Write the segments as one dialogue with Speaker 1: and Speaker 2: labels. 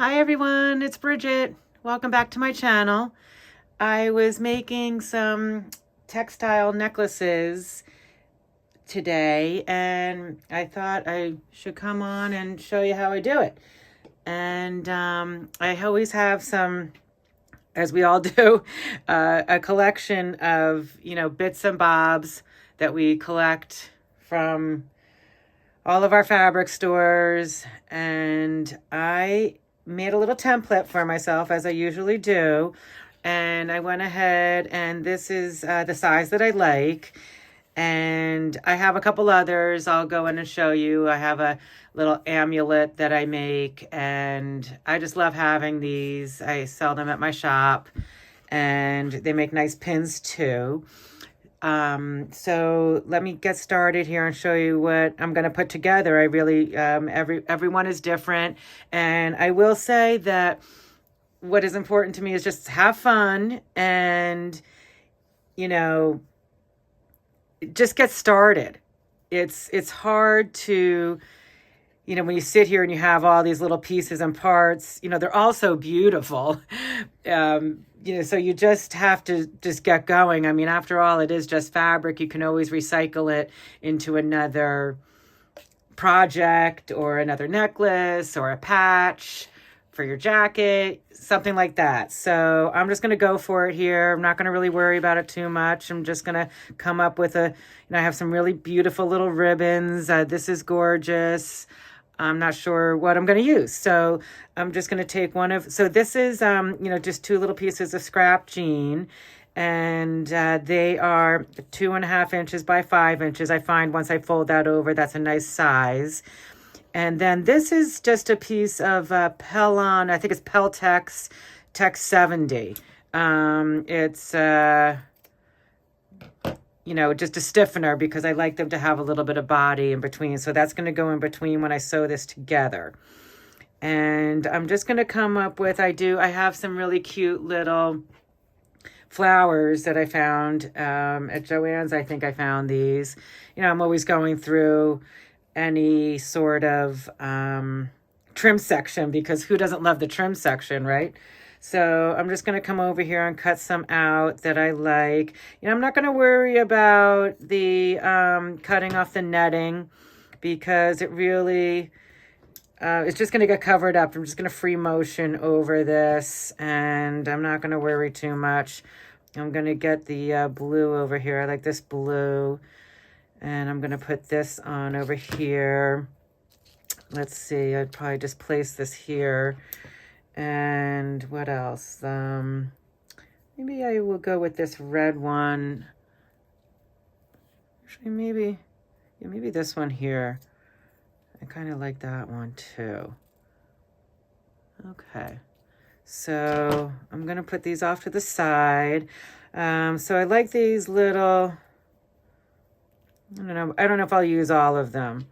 Speaker 1: Hi everyone, it's Bridget. Welcome back to my channel. I was making some textile necklaces today and I thought I should come on and show you how I do it. And I always have some, as we all do, a collection of, bits and bobs that we collect from all of our fabric stores. And I made a little template for myself, as I usually do, and I went ahead, and this is the size that I like, and I have a couple others I'll go in and show you. I have a little amulet that I make, and I just love having these. I sell them at my shop, and they make nice pins too. So let me get started here and show you what I'm going to put together. I really, everyone is different. And I will say that what is important to me is just have fun and, just get started. It's hard to, when you sit here and you have all these little pieces and parts, they're all so beautiful. So you just have to just get going. I mean, after all, it is just fabric. You can always recycle it into another project or another necklace or a patch for your jacket, something like that. So I'm just going to go for it here. I'm not going to really worry about it too much. I'm just going to come up with I have some really beautiful little ribbons. This is gorgeous. I'm not sure what I'm going to use. So I'm just going to take so this is, just two little pieces of scrap jean, and they are 2.5 inches by 5 inches. I find once I fold that over, that's a nice size. And then this is just a piece of Pendant. I think it's Peltex Tech 70. It's just a stiffener because I like them to have a little bit of body in between. So that's going to go in between when I sew this together. And I'm just going to come up with, I have some really cute little flowers that I found at Joann's. I think I found these. I'm always going through any sort of trim section, because who doesn't love the trim section, right? So I'm just going to come over here and cut some out that I like. I'm not going to worry about the cutting off the netting, because it really, it's just going to get covered up. I'm just going to free motion over this, and I'm not going to worry too much. I'm going to get the blue over here. I like this blue. And I'm going to put this on over here. Let's see, I'd probably just place this here. And what else? Maybe I will go with this red one. Actually, maybe this one here. I kind of like that one too. Okay. So I'm going to put these off to the side. So I like these little, I don't know if I'll use all of them.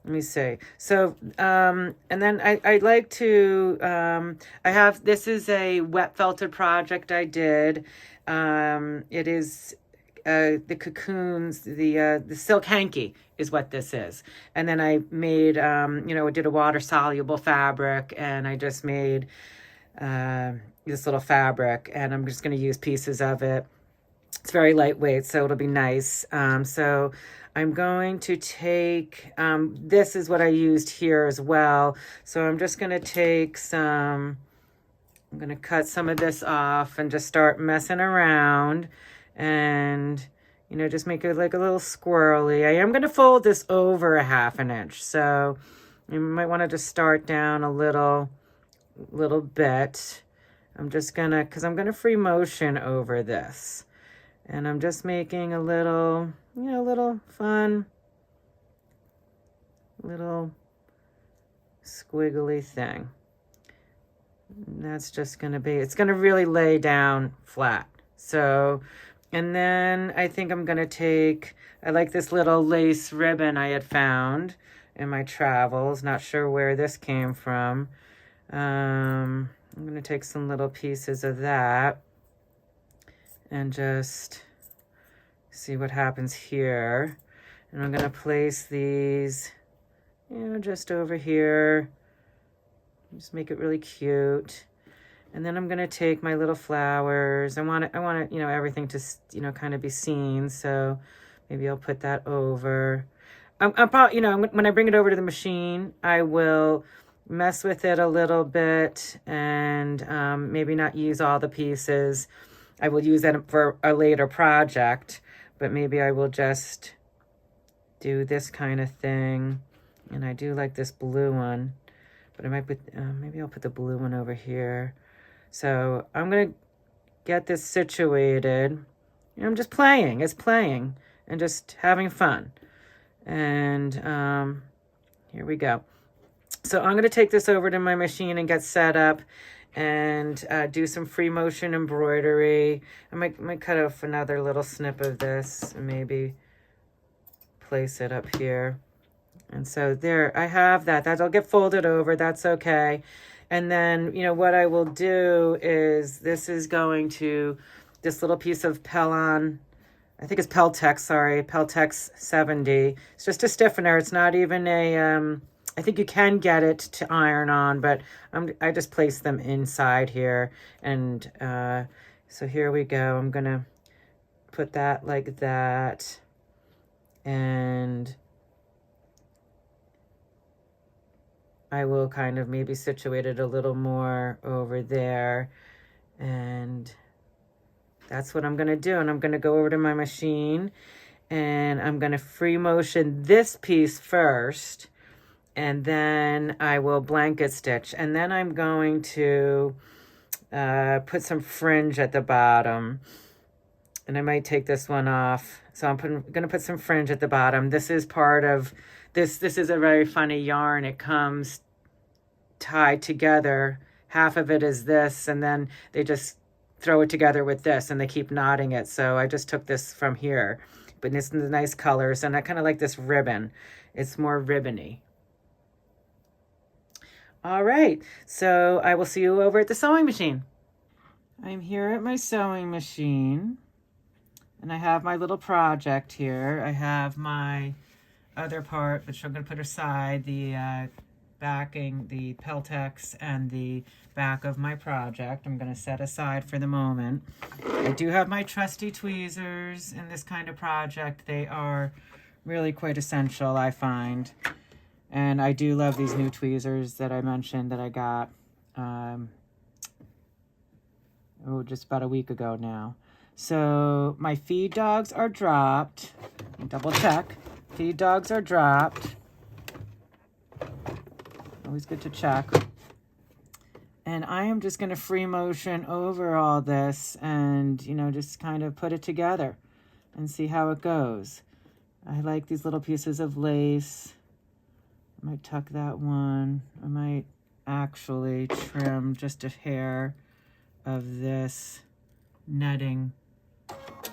Speaker 1: Let me see. So, and then I like to, this is a wet felted project I did. It is the cocoons, the silk hanky is what this is. And then I made, I did a water soluble fabric, and I just made this little fabric, and I'm just going to use pieces of it. It's very lightweight, so it'll be nice. So I'm going to take, this is what I used here as well. So I'm just going to take I'm going to cut some of this off and just start messing around and, just make it like a little squirrely. I am going to fold this over 1/2 inch. So you might want to just start down a little bit. I'm just going to, because I'm going to free motion over this. And I'm just making a little, little fun, little squiggly thing. And that's just going to be, it's going to really lay down flat. So, and then I think I'm going to take, I like this little lace ribbon I had found in my travels. Not sure where this came from. I'm going to take some little pieces of that and just see what happens here. And I'm going to place these, just over here Just make it really cute. And then I'm going to take my little flowers. I want it, you know, everything to, you know, kind of be seen. So maybe I'll put that over. I'm probably, you know, when I bring it over to the machine, I will mess with it a little bit and maybe not use all the pieces. I will use that for a later project, but maybe I will just do this kind of thing. And I do like this blue one, but I might put, maybe I'll put the blue one over here. So I'm going to get this situated. You know, I'm just playing. It's playing and just having fun. And here we go. So I'm going to take this over to my machine and get set up and do some free motion embroidery. I might cut off another little snip of this and maybe place it up here. And so there, I have that. That'll get folded over. That's okay. And then, you know, what I will do is this is going to, this little piece of Pendant, I think it's Peltex, sorry, Peltex 70. It's just a stiffener. It's not even a, I think you can get it to iron on, but I just place them inside here. And so here we go. I'm going to put that like that. And I will kind of maybe situate it a little more over there. And that's what I'm going to do. And I'm going to go over to my machine and I'm going to free motion this piece first. And then I will blanket stitch. And then I'm going to put some fringe at the bottom. And I might take this one off. So I'm going to put some fringe at the bottom. This is part of, this is a very funny yarn. It comes tied together. Half of it is this, and then they just throw it together with this, and they keep knotting it. So I just took this from here. But it's the nice colors, and I kind of like this ribbon. It's more ribbony. All right, so I will see you over at the sewing machine. I'm here at my sewing machine, and I have my little project here. I have my other part, which I'm going to put aside, the backing, the Peltex, and the back of my project. I'm going to set aside for the moment. I do have my trusty tweezers in this kind of project. They are really quite essential, I find. And I do love these new tweezers that I mentioned that I got just about a week ago now. So my feed dogs are dropped. Double check. Feed dogs are dropped. Always good to check. And I am just going to free motion over all this and, you know, just kind of put it together and see how it goes. I like these little pieces of lace. I might tuck that one. I might actually trim just a hair of this netting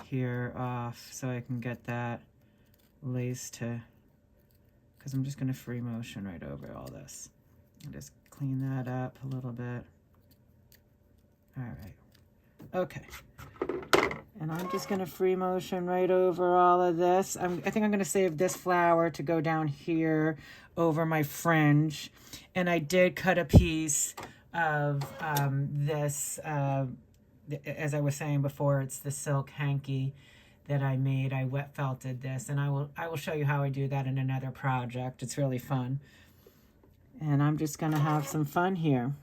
Speaker 1: here off so I can get that lace to, because I'm just going to free motion right over all this. And just clean that up a little bit. All right. Okay. And I'm just going to free motion right over all of this. I think I'm going to save this flower to go down here over my fringe. And I did cut a piece of this, as I was saying before, it's the silk hanky that I made. I wet felted this, and I will show you how I do that in another project. It's really fun. And I'm just going to have some fun here.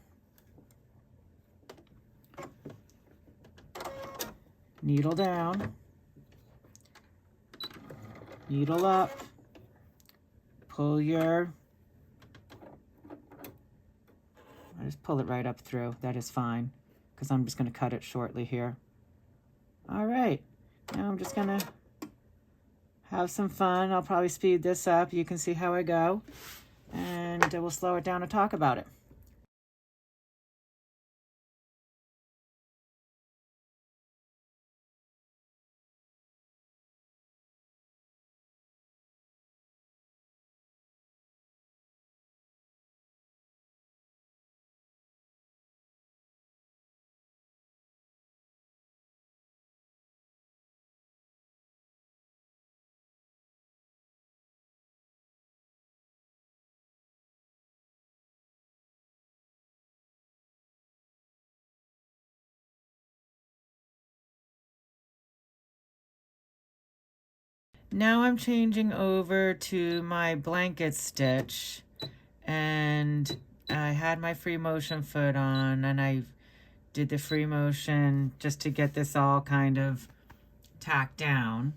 Speaker 1: Needle down, needle up, pull your, I just pull it right up through. That is fine, because I'm just going to cut it shortly here. All right, now I'm just going to have some fun. I'll probably speed this up. You can see how I go, and we'll slow it down and talk about it. Now I'm changing over to my blanket stitch, and I had my free motion foot on, and I did the free motion just to get this all kind of tacked down.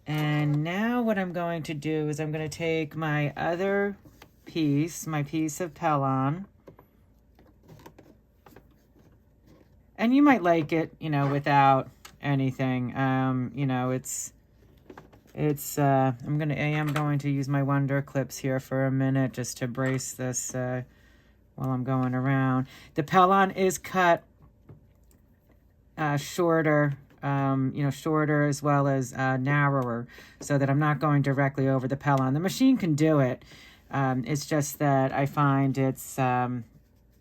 Speaker 1: And now what I'm going to do is I'm going to take my other piece, my piece of Pendant, and you might like it, you know, without anything. You know, I am going to use my Wonder Clips here for a minute just to brace this while I'm going around. The Pendant is cut shorter, you know, shorter as well as narrower, so that I'm not going directly over the Pendant. The machine can do it. It's just that I find it's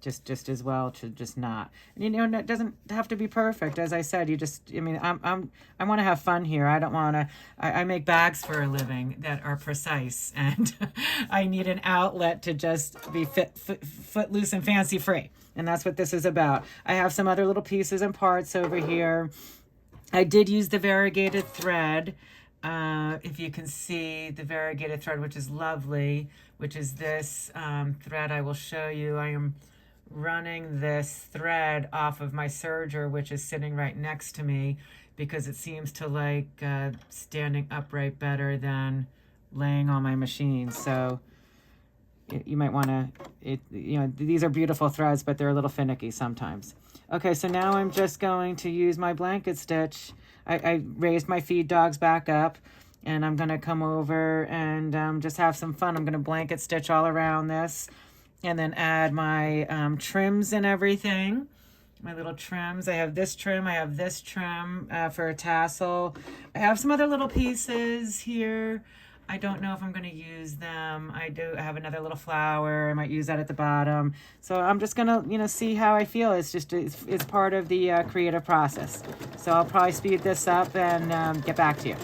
Speaker 1: just as well to just not. And, you know, it doesn't have to be perfect. As I said, you just, I mean, I want to have fun here. I don't want to, I make bags for a living that are precise, and I need an outlet to just be footloose and fancy free. And that's what this is about. I have some other little pieces and parts over here. I did use the variegated thread. If you can see the variegated thread, which is lovely, which is this thread I will show you. I am running this thread off of my serger, which is sitting right next to me, because it seems to like standing upright better than laying on my machine. So you might want to, you know, these are beautiful threads, but they're a little finicky sometimes. Okay, so now I'm just going to use my blanket stitch. I raised my feed dogs back up, and I'm going to come over and just have some fun. I'm going to blanket stitch all around this, and then add my trims and everything. My little trims. I have this trim. I have this trim for a tassel. I have some other little pieces here. I don't know if I'm going to use them. I have another little flower. I might use that at the bottom. So I'm just going to, you know, see how I feel. It's part of the creative process. So I'll probably speed this up and get back to you.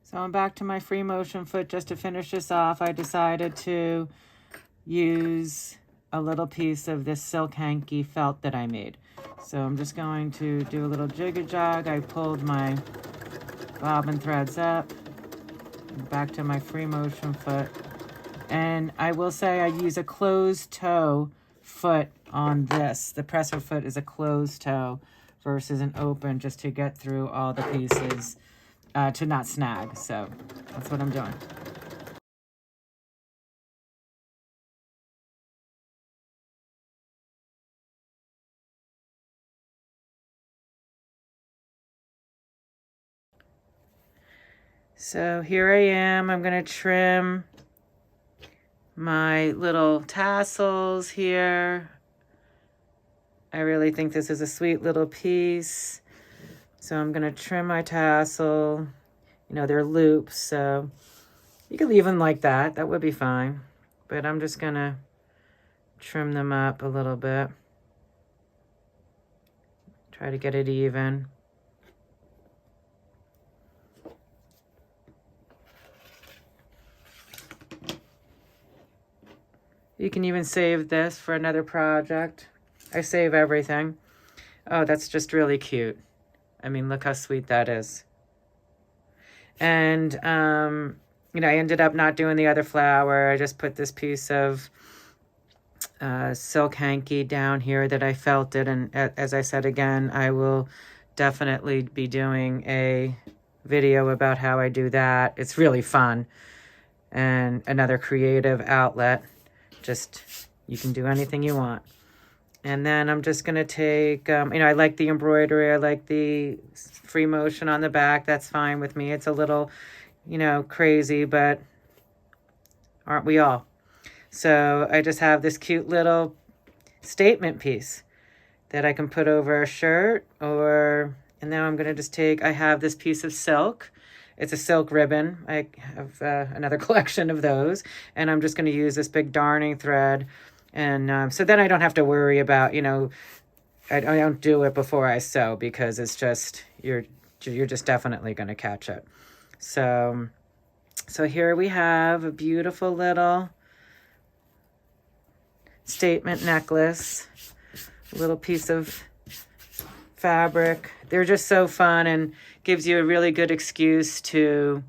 Speaker 1: So I'm back to my free motion foot. Just to finish this off, I decided to use a little piece of this silk hanky felt that I made. So I'm just going to do a little jig-a-jog. I pulled my bobbin threads up, back to my free motion foot. And I will say I use a closed toe foot on this. The presser foot is a closed toe versus an open, just to get through all the pieces. To not snag. So that's what I'm doing. So here I am. I'm going to trim my little tassels here. I really think this is a sweet little piece. So I'm going to trim my tassel. You know, they're loops, so you could leave them like that. That would be fine. But I'm just going to trim them up a little bit. Try to get it even. You can even save this for another project. I save everything. Oh, that's just really cute. I mean, look how sweet that is. And, you know, I ended up not doing the other flower. I just put this piece of silk hanky down here that I felted. And as I said again, I will definitely be doing a video about how I do that. It's really fun and another creative outlet. Just, you can do anything you want. And then I'm just going to take, I like the embroidery. I like the free motion on the back. That's fine with me. It's a little, crazy, but aren't we all? So I just have this cute little statement piece that I can put over a shirt, and now I'm going to just take, I have this piece of silk. It's a silk ribbon. I have another collection of those, and I'm just going to use this big darning thread. And so then I don't have to worry about, I don't do it before I sew, because it's just, you're just definitely going to catch it. So here we have a beautiful little statement necklace, a little piece of fabric. They're just so fun and gives you a really good excuse to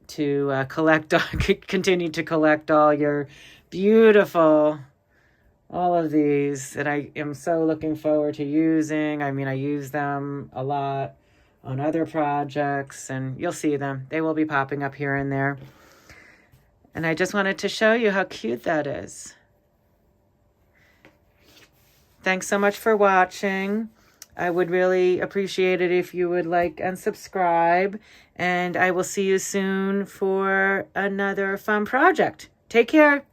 Speaker 1: continue to collect all your beautiful, all of these that I am so looking forward to using. I mean, I use them a lot on other projects, and you'll see them. They will be popping up here and there. And I just wanted to show you how cute that is. Thanks so much for watching. I would really appreciate it if you would like and subscribe. And I will see you soon for another fun project. Take care.